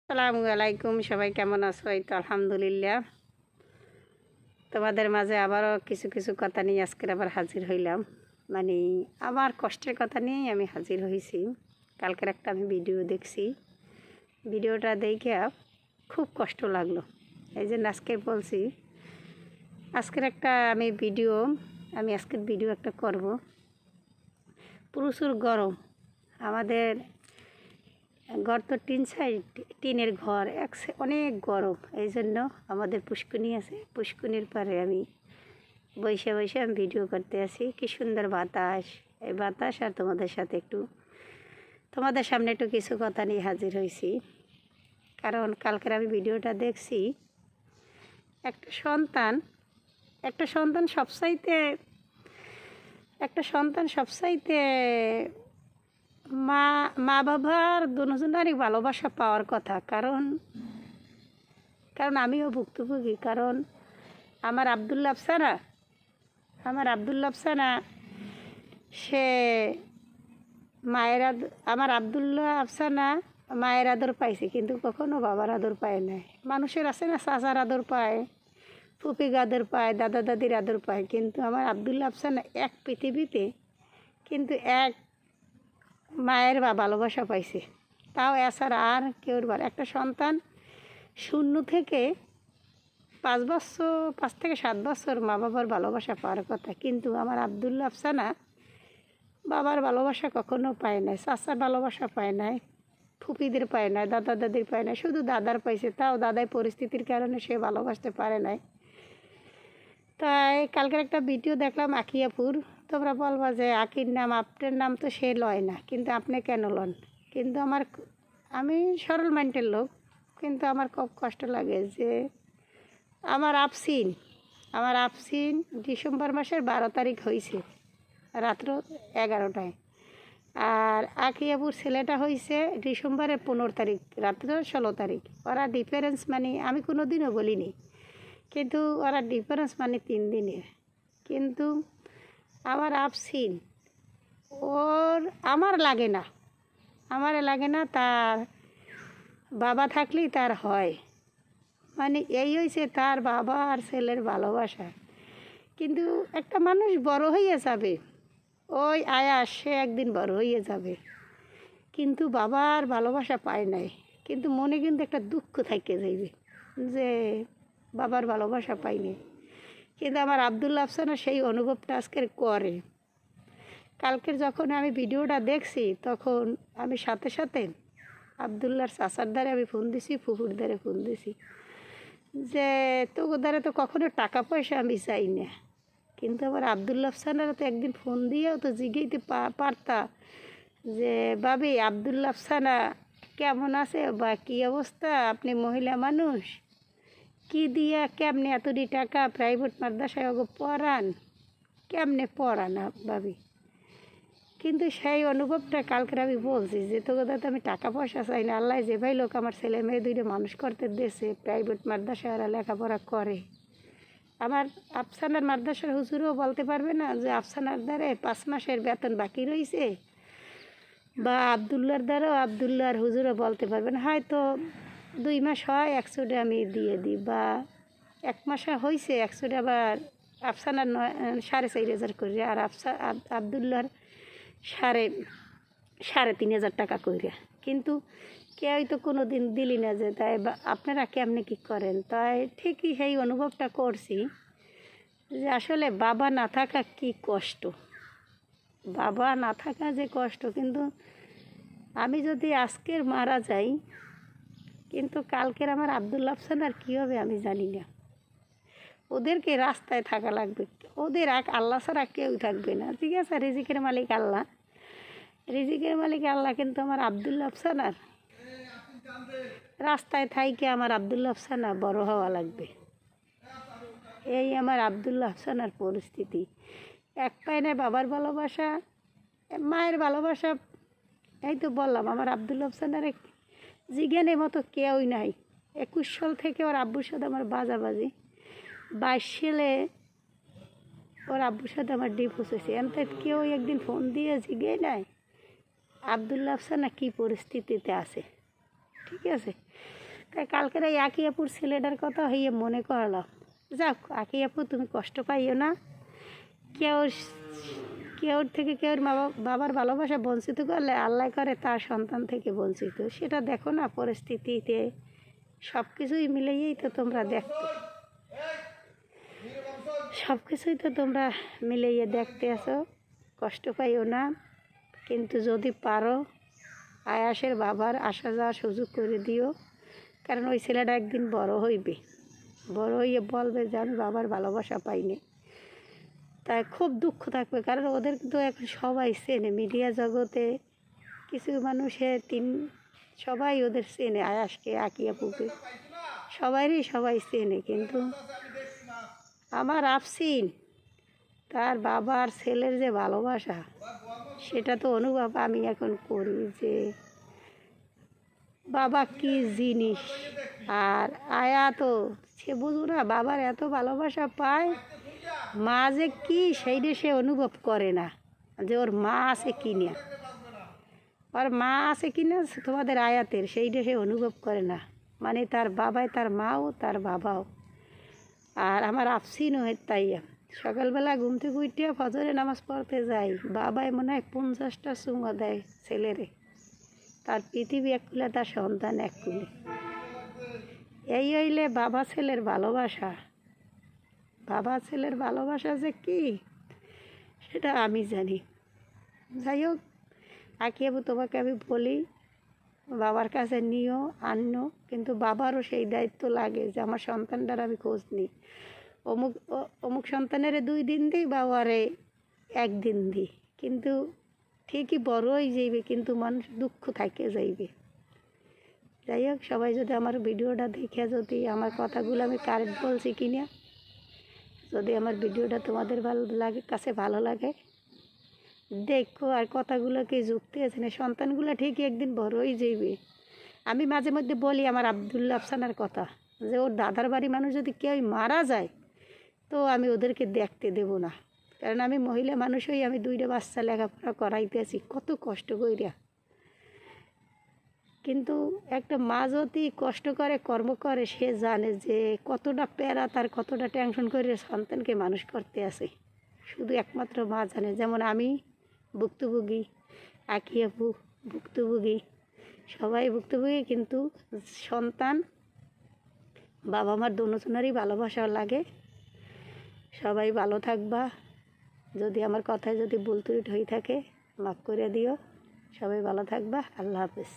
আসসালামু আলাইকুম, সবাই কেমন আছো? এই তো আলহামদুলিল্লাহ। তোমাদের মাঝে আবারও কিছু কিছু কথা নিয়ে আজকের আবার হাজির হইলাম। মানে আমার কষ্টের কথা নিয়েই আমি হাজির হয়েছি। কালকের একটা আমি ভিডিও দেখছি, ভিডিওটা দেখে খুব কষ্ট লাগলো। এই জন্য আজকে বলছি আজকের একটা আজকের ভিডিও একটা করব। প্রচুর গরম আমাদের ঘর, তো টিনের ঘর, অনেক গরম। এই জন্য আমাদের পুষ্কুনি আছে, পুষ্কুনির পারে আমি বসে বসে আমি ভিডিও করতে আসি। কি সুন্দর বাতাস, এই বাতাস আর তোমাদের সামনে একটু কিছু কথা নিয়ে হাজির হয়েছি। কারণ কালকের আমি ভিডিওটা দেখছি, একটা সন্তান একটা সন্তান সবচাইতে মা মা বাবার দুজনেরই ভালোবাসা পাওয়ার কথা। কারণ আমিও ভুক্তভোগী। কারণ আমার আব্দুল্লাহ আফসানা সে আমার আব্দুল্লাহ আফসানা মায়ের আদর পাইছে, কিন্তু কখনো বাবার আদর পায় নাই। মানুষের আছে না, চাচার আদর পায়, ফুপির আদর পায়, দাদা দাদির আদর পায়, কিন্তু আমার আব্দুল্লাহ আফসানা এক পৃথিবীতে কিন্তু এক মায়ের ভালোবাসা পাইছে। তাও এছাড়া আর কেউর একটা সন্তান 0 থেকে 5 থেকে 7 বছর মা বাবার ভালোবাসা পাওয়ার কথা, কিন্তু আমার আব্দুল্লাহ আফসানা বাবার ভালোবাসা কখনো পায় নাই, চাচার ভালোবাসা পায় নাই, ফুপিদের পায় নাই, দাদা দাদির পায় নাই, শুধু দাদার পাইছে। তাও দাদাই পরিস্থিতির কারণে সে ভালোবাসতে পারে নাই। তাই কালকের একটা ভিডিও দেখলাম আকিয়াপুর। তোমরা বলবা যে আকির নাম, আপনার নাম তো সে লয় না, কিন্তু আপনি কেন লন? কিন্তু আমি সরল মাইন্ডের লোক, কিন্তু আমার খুব কষ্ট লাগে যে আমার আফসিন ডিসেম্বর মাসের 12 তারিখ হয়েছে রাত্র 11টায়, আর আকিয়াপুর ছেলেটা হয়েছে ডিসেম্বরের 15 তারিখ রাত্র 16 তারিখ। ওরা ডিফারেন্স মানে আমি কোনো দিনও বলিনি, কিন্তু ওরা ডিফারেন্স মানে 3 দিনের। কিন্তু আমার আফসিন আমার লাগে না, তার বাবা থাকলেই তার হয়। মানে এই হয়েছে তার বাবা আর ছেলের ভালোবাসা। কিন্তু একটা মানুষ বড় হয়ে যাবে, ওই আয়াস সে একদিন বড় হয়ে যাবে, কিন্তু বাবার ভালোবাসা পায় নাই। কিন্তু মনে কিন্তু একটা দুঃখ থেকে যাইবে যে বাবার ভালোবাসা পাইনি। কিন্তু আমার আব্দুল্লাহ আফসানা সেই অনুভবটা আজকের করে। কালকের যখন আমি ভিডিওটা দেখছি, তখন আমি সাথে সাথে আব্দুল্লাহর চাচার দ্বারে আমি ফোন দিছি, ফুফুর দ্বারে ফোন দিছি যে তোর দ্বারা তো কখনো টাকা পয়সা আমি চাই না, কিন্তু আমার আব্দুল্লাহ আফসানারা তো একদিন ফোন দিয়েও তো জিজ্ঞাইতে পারতা যে ভাবি আব্দুল্লাহ আফসানা কেমন আছে বা কী অবস্থা, আপনি মহিলা মানুষ, কি দিয়া কেমনে এতটি টাকা প্রাইভেট মাদ্রাসায় পড়ান, কেমনে পড়ান ভাবি। কিন্তু সেই অনুভবটা কালকে আমি বলছি যে তোকে তো আমি টাকা পয়সা চাই না, আল্লাহ যে ভাই লোক আমার ছেলে মেয়ে 2টা মানুষ করতে দেশে প্রাইভেট মাদ্রাসায় ওরা লেখাপড়া করে। আমার আফসানার মাদ্রাসার হুজুরও বলতে পারবে না যে আফসানার দ্বারে 5 মাসের বেতন বাকি রয়েছে, বা আবদুল্লাহর হুজুরও বলতে পারবে না হয়তো 2 মাস হয় 100 আমি দিয়ে দিই, বা 1 মাসে হয়েছে 100, আবার আফসানার 4,500 করে, আর আবদুল্লাহর 3,500 টাকা করে। কিন্তু কেউই তো কোনো দিন দিলি না যে তাই আপনারা কেমনে কী করেন। তাই ঠিকই সেই অনুভবটা করছি যে আসলে বাবা না থাকা কি কষ্ট, বাবা না থাকা যে কষ্ট। কিন্তু আমি যদি আজকের মারা যাই, কিন্তু কালকের আমার আব্দুল্লাহ আফসানার কী হবে আমি জানি না। ওদেরকে রাস্তায় থাকা লাগবে, ওদের আল্লাহ ছাড়া কেউ থাকবে না। ঠিক আছে, রিজিকের মালিক আল্লাহ, কিন্তু আমার আব্দুল্লাহ আফসানার রাস্তায় থাইকে আমার আব্দুল্লাহ আফসানা বড় হওয়া লাগবে। এই আমার আব্দুল্লাহ আফসানার পরিস্থিতি। এক পায় না বাবার ভালোবাসা, মায়ের ভালোবাসা। এই তো বললাম আমার আব্দুল্লাহ আফসানার জিজ্ঞানের মতো কেউই নাই। 21 সাল থেকে ওর আব্বুর সাথে আমার বাজাবাজি, 22 সালে ওর আব্বুর সাথে আমার ডিভোর্স হয়েছে। এমন কেউ একদিন ফোন দিয়ে জিজ্ঞে নাই আব্দুল্লাহ আফসানা কী পরিস্থিতিতে আছে। ঠিক আছে, তাই কালকের এই আঁকি আপুর ছেলেটার কথা হইয়ে মনে করলাম। যাক আঁকি আপু, তুমি কষ্ট পাইও না। কেউ কেউর থেকে কেউর বাবার ভালোবাসা বঞ্চিত করলে আল্লাহ করে তার সন্তান থেকে বঞ্চিত। সেটা দেখো না, পরিস্থিতিতে সব কিছুই মিলিয়েই তো তোমরা দেখতে, সব কিছুই তো তোমরা মিলিয়ে দেখতে আছো। কষ্ট পাইও না, কিন্তু যদি পারো আয়াসের বাবার আসা যাওয়ার সুযোগ করে দিও। কারণ ওই ছেলেটা একদিন বড় হইবে, বড় হইয়ে বলবে যে আমি বাবার ভালোবাসা পাইনি। তাই খুব দুঃখ থাকবে, কারণ ওদের তো এখন সবাই চেনে, মিডিয়া জগতে কিছু মানুষে সবাই ওদের চেনে, আয়াসকে আঁকি আপুকে সবাই চেনে। কিন্তু আমার আফসিন তার বাবার ছেলের যে ভালোবাসা, সেটা তো অনুভব আমি এখন করি যে বাবা কি জিনিস। আর আয়া তো সে বুঝবো না, বাবার এত ভালোবাসা পায়, মা যে কি সেইটা সে অনুভব করে না, যে ওর মা আছে কি না, ওর মা আছে কি না তোমাদের আয়াতের, সেইটা সে অনুভব করে না। মানে তার বাবাই তার মাও তার বাবাও। আর আমার আফসিনও হয় তাই, সকালবেলা ঘুম থেকে উঠে ফজরে নামাজ পড়তে যাই, বাবাই মনে হয় 50টা চুমো দেয় ছেলেরে। তার পৃথিবী এক কুলে, তার সন্তান এক কুলে। এই হইলে বাবা ছেলের ভালোবাসা। বাবা ছেলের ভালোবাসা যে কি সেটা আমি জানি। যাই হোক আঁকি আপু, তোমাকে আমি বলি বাবার কাছে নিও আনো, কিন্তু বাবারও সেই দায়িত্ব লাগে যে আমার সন্তানটার আমি খোঁজ নিই। অমুক সন্তানের 2 দিন দিই, বাবারে 1 দিন দিই, কিন্তু ঠিকই বড় হয়ে যাইবে, কিন্তু মানুষ দুঃখ থাকে যাইবে। যাই হোক, সবাই যদি আমার ভিডিওটা দেখে, যদি আমার কথাগুলো আমি কারেক্ট বলছি কি না, যদি আমার ভিডিওটা তোমাদের কাছে ভালো লাগে দেখো, আর কথাগুলো কি যুক্তি আছে না, সন্তানগুলো ঠিকই একদিন বড় হয়ে যাইবে। আমি মাঝে মধ্যে বলি আমার আবদুল্লা আফসানার কথা, যে ওর দাদার বাড়ি মানুষ যদি কেউ মারা যায় তো আমি ওদেরকে দেখতে দেব না। কারণ আমি মহিলা মানুষ হই, আমি 2টা বাচ্চা লেখাপড়া করাইতেছি কত কষ্ট কইরা। কিন্তু একটা মা যদি কষ্ট করে কর্ম করে, সে জানে যে কতটা প্যারা তার, কতটা টেনশন করে সন্তানকে মানুষ করতে আছে। শুধু একমাত্র মা জানে। যেমন আমি ভুক্তভোগী, আঁকি আপু ভুক্তভোগী, সবাই ভুক্তভোগী, কিন্তু সন্তান বাবা মার দুজনেরই ভালোবাসা লাগে। সবাই ভালো থাকবা। যদি আমার কথায় যদি ভুল ত্রুটি হয়ে থাকে মাফ করে দিও। সবাই ভালো থাকবা। আল্লাহ হাফেজ।